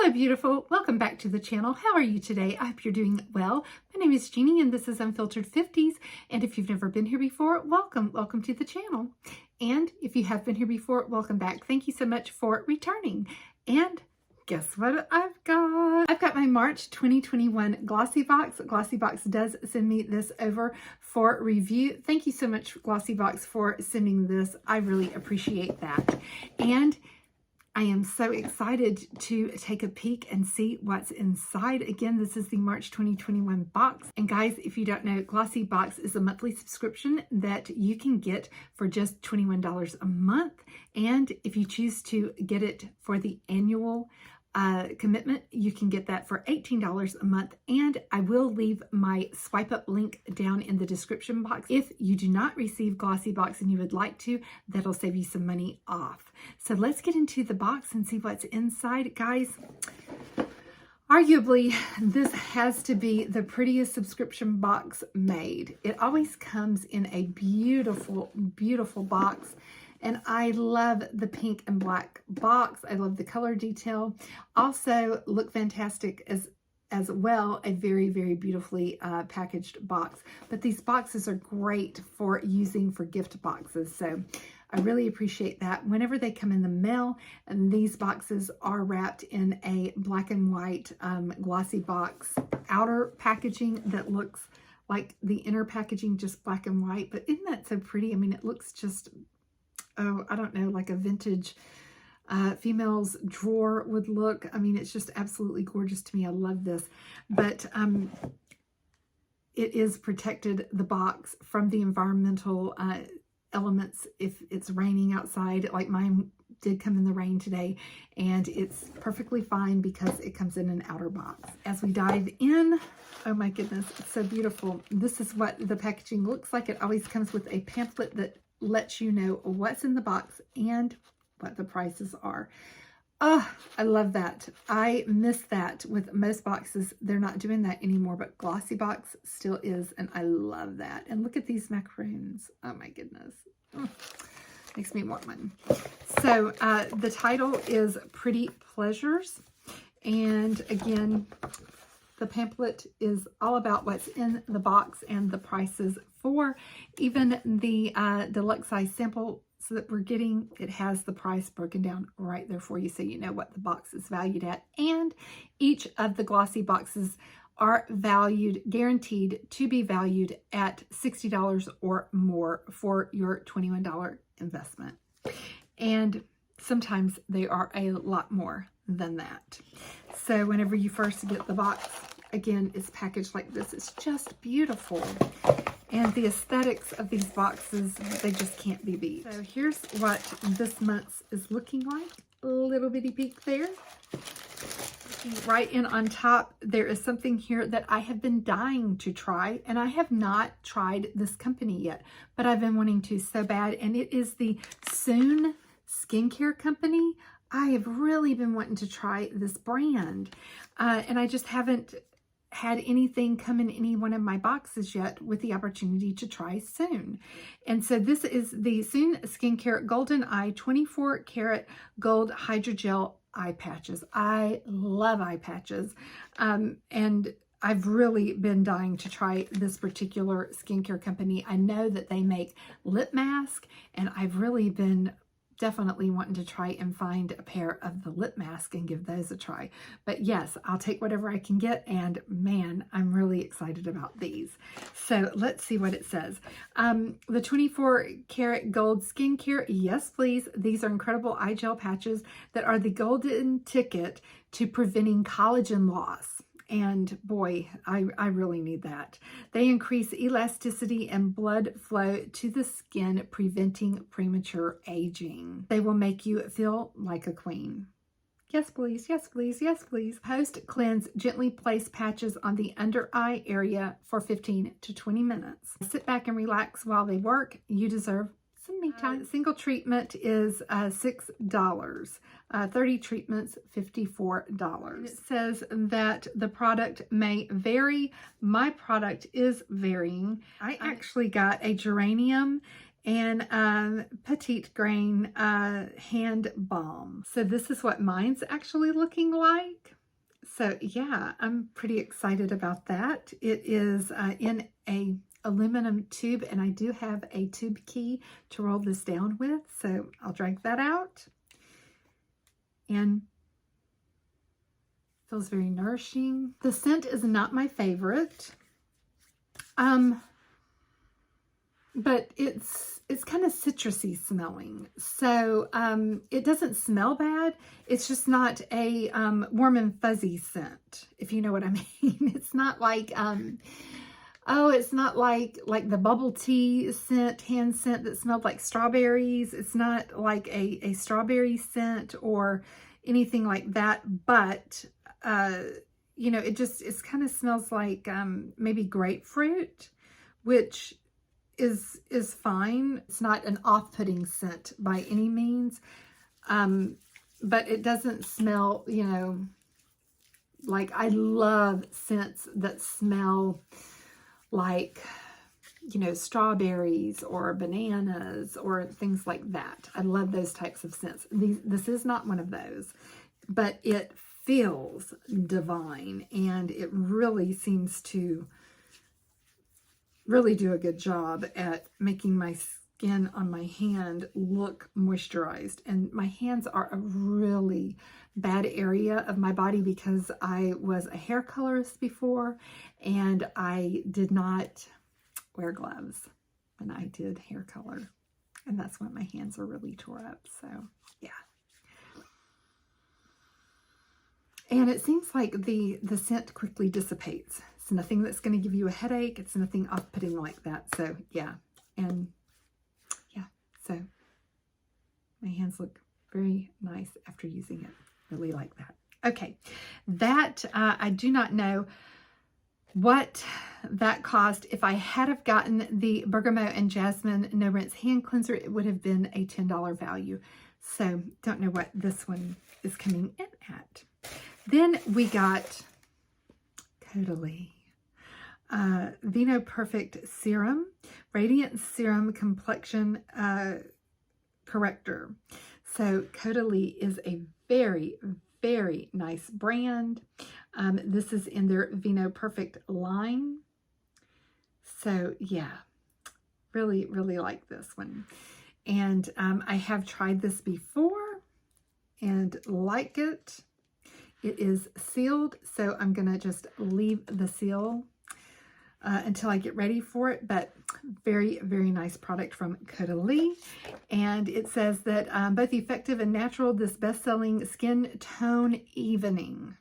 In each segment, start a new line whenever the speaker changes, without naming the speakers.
Hello, beautiful. Welcome back to the channel. How are you today? I hope you're doing well. My name is Jeannie and this is Unfiltered 50s. And if you've never been here before, welcome. Welcome to the channel. And if you have been here before, welcome back. Thank you so much for returning. And guess what I've got? I've got my March 2021 Glossybox. Glossybox does send me this over for review. Thank you so much, Glossybox, for sending this. I really appreciate that. And I am so excited to take a peek and see what's inside. Again, this is the March 2021 box. And guys, if you don't know, Glossybox is a monthly subscription that you can get for just $21 a month. And if you choose to get it for the annual commitment, you can get that for $18 a month. And I will leave my swipe up link down in the description box. If you do not receive Glossybox and you would like to, that'll save you some money off. So let's get into the box and see what's inside. Guys, arguably, this has to be the prettiest subscription box made. It always comes in a beautiful, beautiful box. And I love the pink and black box. I love the color detail. Also look fantastic as well. A very, very beautifully packaged box. But these boxes are great for using for gift boxes. So I really appreciate that. Whenever they come in the mail, and these boxes are wrapped in a black and white glossy box outer packaging that looks like the inner packaging just black and white. But isn't that so pretty? I mean, it looks just, oh, I don't know, like a vintage female's drawer would look. I mean, it's just absolutely gorgeous to me. I love this. But it is protected, the box, from the environmental elements if it's raining outside, like mine did come in the rain today, and it's perfectly fine because it comes in an outer box. As we dive in, oh my goodness, it's so beautiful. This is what the packaging looks like. It always comes with a pamphlet that lets you know what's in the box and what the prices are. Oh, I love that. I miss that with most boxes. They're not doing that anymore, but Glossybox still is, and I love that. And look at these macaroons. Oh my goodness. Makes me want one. So the title is Pretty Pleasures. And again, the pamphlet is all about what's in the box and the prices for even the deluxe size sample so that we're getting, it has the price broken down right there for you so you know what the box is valued at. And each of the glossy boxes are valued, guaranteed to be valued at $60 or more for your $21 investment. And sometimes they are a lot more than that. So whenever you first get the box, again, it's packaged like this. It's just beautiful. And the aesthetics of these boxes, they just can't be beat. So here's what this month's is looking like. A little bitty peek there. Right in on top, there is something here that I have been dying to try, and I have not tried this company yet, but I've been wanting to so bad, and it is the Soon skincare company. I have really been wanting to try this brand, and I just haven't had anything come in any one of my boxes yet with the opportunity to try Soon. And so this is the Soon Skincare Golden Eye 24 Karat Gold Hydrogel Eye Patches. I love eye patches. And I've really been dying to try this particular skincare company. I know that they make lip mask, and I've really been definitely wanting to try and find a pair of the lip mask and give those a try. But yes, I'll take whatever I can get, and man, I'm really excited about these. So let's see what it says. The 24 karat gold skincare, yes please. These are incredible eye gel patches that are the golden ticket to preventing collagen loss. And boy, I really need that. They increase elasticity and blood flow to the skin, preventing premature aging. They will make you feel like a queen. Yes, please. Yes, please. Yes, please. Post cleanse, gently place patches on the under eye area for 15 to 20 minutes. Sit back and relax while they work. You deserve some me time. Single treatment is $6. 30 treatments, $54. It says that the product may vary. My product is varying. I actually got a geranium and petite grain hand balm. So this is what mine's actually looking like. So yeah, I'm pretty excited about that. It is in a aluminum tube, and I do have a tube key to roll this down with, so I'll drag that out. And feels very nourishing. The scent is not my favorite, but it's kind of citrusy smelling. So it doesn't smell bad. It's just not a warm and fuzzy scent, if you know what I mean. It's not like it's not like the bubble tea scent, hand scent that smelled like strawberries. It's not like a strawberry scent or anything like that, but you know, it kind of smells like maybe grapefruit, which is fine. It's not an off-putting scent by any means, but it doesn't smell, you know, like, I love scents that smell like, you know, strawberries or bananas or things like that. I love those types of scents. This is not one of those, but it feels divine, and it really seems to really do a good job at making my skin on my hand look moisturized. And my hands are a really bad area of my body because I was a hair colorist before, and I did not wear gloves when I did hair color, and that's when my hands are really tore up. So yeah. And it seems like the scent quickly dissipates. It's nothing that's going to give you a headache. It's nothing off-putting like that. So yeah, and yeah, so my hands look very nice after using it. Really like that. Okay, that I do not know what that cost. If I had have gotten the Bergamot and Jasmine No Rinse hand cleanser, it would have been a $10 value. So don't know what this one is coming in at. Then we got Caudalie Vino Perfect Serum, Radiant Serum Complexion Corrector. So Caudalie is a very, very nice brand. This is in their Vino Perfect line. So yeah, really, really like this one. And I have tried this before and like it. It is sealed, so I'm going to just leave the seal until I get ready for it, but very, very nice product from Caudalie. And it says that both effective and natural, this best-selling skin tone evening.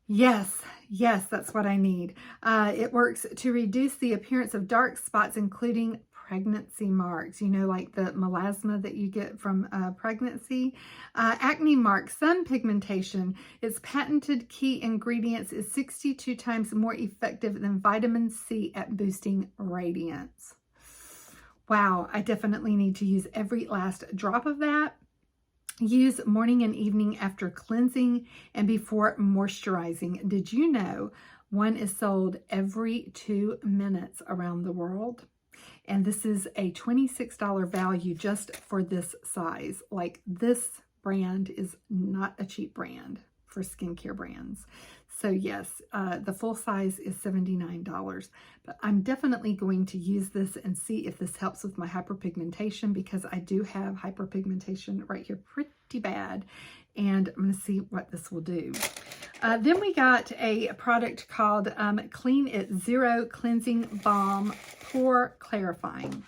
Yes, yes, that's what I need. It works to reduce the appearance of dark spots, including pregnancy marks, you know, like the melasma that you get from pregnancy, acne marks, sun pigmentation. Its patented key ingredients is 62 times more effective than vitamin C at boosting radiance. Wow, I definitely need to use every last drop of that. Use morning and evening after cleansing and before moisturizing. Did you know one is sold every 2 minutes around the world? And this is a $26 value just for this size. Like, this brand is not a cheap brand for skincare brands. So yes, the full size is $79, but I'm definitely going to use this and see if this helps with my hyperpigmentation, because I do have hyperpigmentation right here pretty bad, and I'm going to see what this will do. Then we got a product called Clean It Zero Cleansing Balm Pore Clarifying.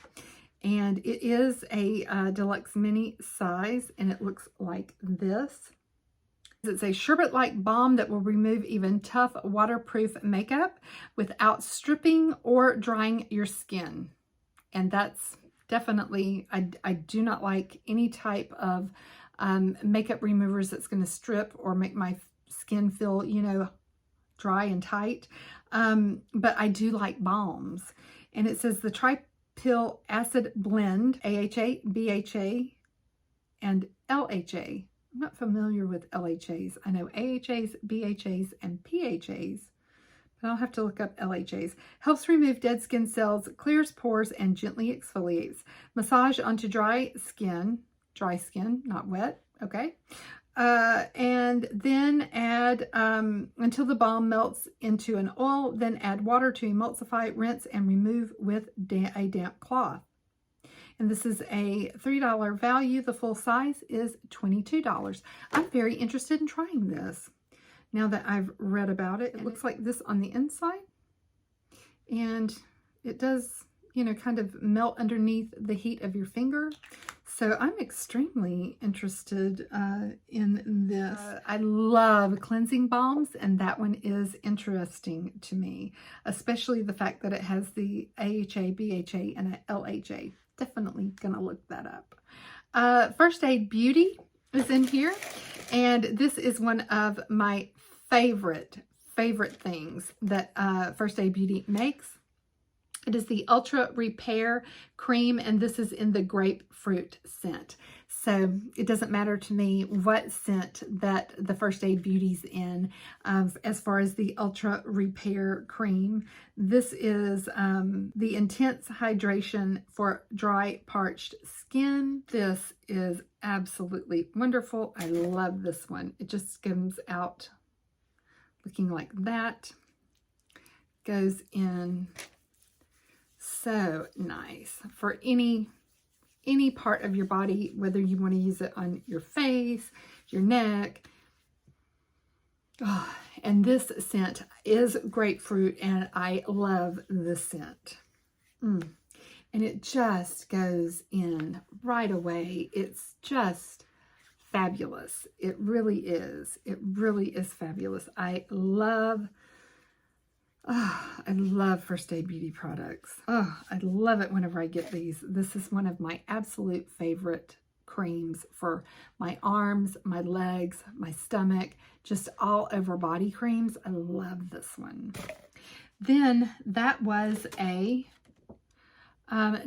And it is a deluxe mini size, and it looks like this. It's a sherbet-like balm that will remove even tough waterproof makeup without stripping or drying your skin. And that's definitely, I do not like any type of makeup removers that's going to strip or make my skin feel, you know, dry and tight. But I do like balms. And it says the Tri-Pill Acid Blend, AHA, BHA, and LHA. I'm not familiar with LHAs. I know AHAs, BHAs, and PHAs, I'll have to look up LHAs. Helps remove dead skin cells, clears pores, and gently exfoliates. Massage onto dry skin, not wet, okay? And then add, until the balm melts into an oil, then add water to emulsify, rinse, and remove with a damp cloth. And this is a $3 value. The full size is $22. I'm very interested in trying this now that I've read about it. It looks like this on the inside. And it does, you know, kind of melt underneath the heat of your finger. So I'm extremely interested in this. I love cleansing balms, and that one is interesting to me, especially the fact that it has the AHA, BHA, and a LHA. Definitely gonna look that up. First Aid Beauty is in here, and this is one of my favorite things that First Aid Beauty makes. It is the Ultra Repair Cream, and this is in the grapefruit scent. So it doesn't matter to me what scent that the First Aid Beauty's in. As far as the Ultra Repair Cream, this is the intense hydration for dry, parched skin. This is absolutely wonderful. I love this one. It just comes out looking like that. Goes in so nice for any part of your body, whether you want to use it on your face, your neck. Oh, and this scent is grapefruit, and I love this scent. And it just goes in right away. It's just fabulous. It really is. It really is fabulous. I love First Aid Beauty products. Oh, I love it whenever I get these. This is one of my absolute favorite creams for my arms, my legs, my stomach, just all over body creams. I love this one. Then that was a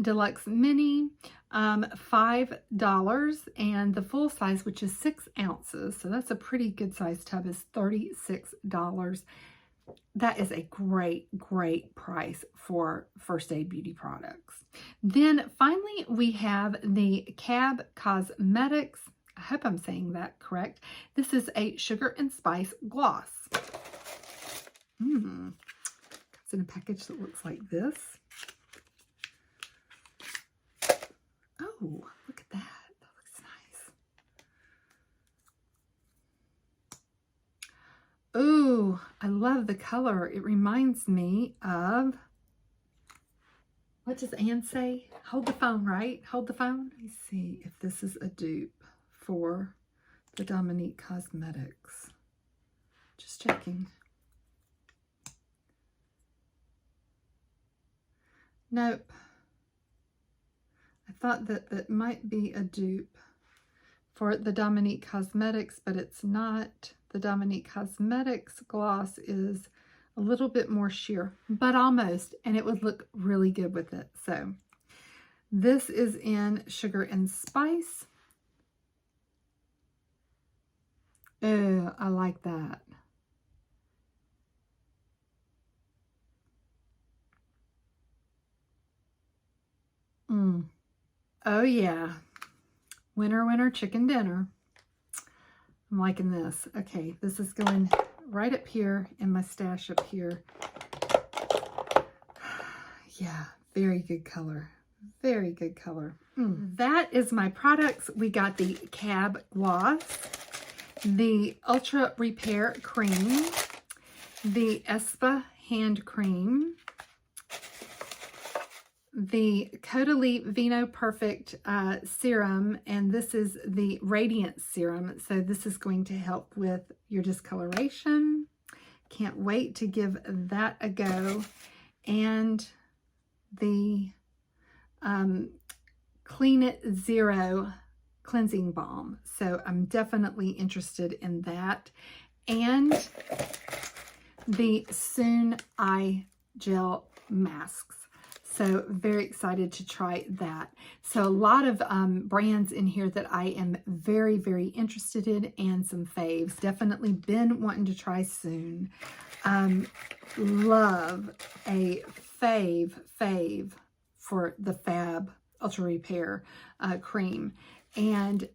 deluxe mini, $5, and the full size, which is 6 ounces, so that's a pretty good size tub, is $36. That is a great price for First Aid Beauty products. Then finally, we have the Cab Cosmetics. I hope I'm saying that correct. This is a sugar and spice gloss. It's in a package that looks like this. Oh, look at that. That looks nice. Ooh, I love the color. It reminds me of, what does Anne say? Hold the phone, right? Hold the phone. Let me see if this is a dupe for the Dominique Cosmetics. Just checking. Nope. I thought that that might be a dupe for the Dominique Cosmetics, but it's not. The Dominique Cosmetics gloss is a little bit more sheer, but almost, and it would look really good with it. So this is in Sugar and Spice. Oh, I like that. Oh yeah, winter chicken dinner. I'm liking this. Okay, this is going right up here in my stash up here. Yeah, very good color. Very good color. That is my products. We got the Cab Gloss, the Ultra Repair Cream, the Espa Hand Cream, the Caudalie Vino Perfect Serum, and this is the Radiant Serum. So this is going to help with your discoloration. Can't wait to give that a go. And the Clean It Zero Cleansing Balm. So I'm definitely interested in that. And the Soon Eye Gel Masks. So very excited to try that. So a lot of brands in here that I am very, very interested in, and some faves. Definitely been wanting to try soon. Love a fave for the Fab Ultra Repair cream. And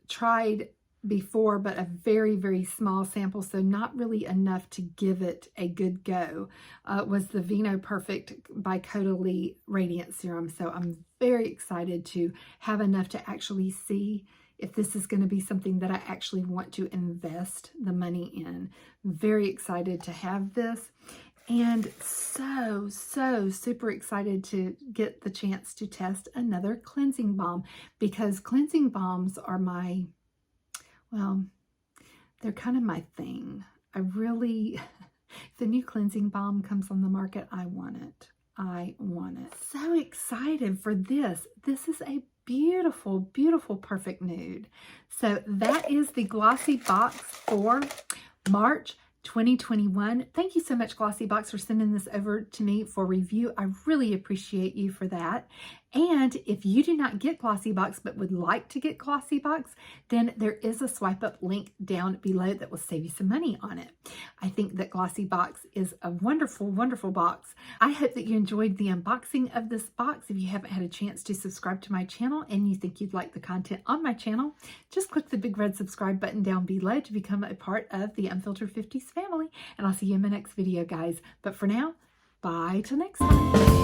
tried before, but a very, very small sample, so not really enough to give it a good go, was the Vino Perfect by Caudalie Radiant Serum. So I'm very excited to have enough to actually see if this is going to be something that I actually want to invest the money in. Very excited to have this. And so super excited to get the chance to test another cleansing balm, because cleansing balms are my, well, they're kind of my thing. I really, if the new cleansing balm comes on the market, I want it. I want it. So excited for this. This is a beautiful, beautiful, perfect nude. So that is the Glossybox for March 2021. Thank you so much, Glossybox, for sending this over to me for review. I really appreciate you for that. And if you do not get Glossybox but would like to get Glossybox, then there is a swipe up link down below that will save you some money on it. I think that Glossybox is a wonderful, wonderful box. I hope that you enjoyed the unboxing of this box. If you haven't had a chance to subscribe to my channel and you think you'd like the content on my channel, just click the big red subscribe button down below to become a part of the Unfiltered 50s family. And I'll see you in my next video, guys. But for now, bye till next time.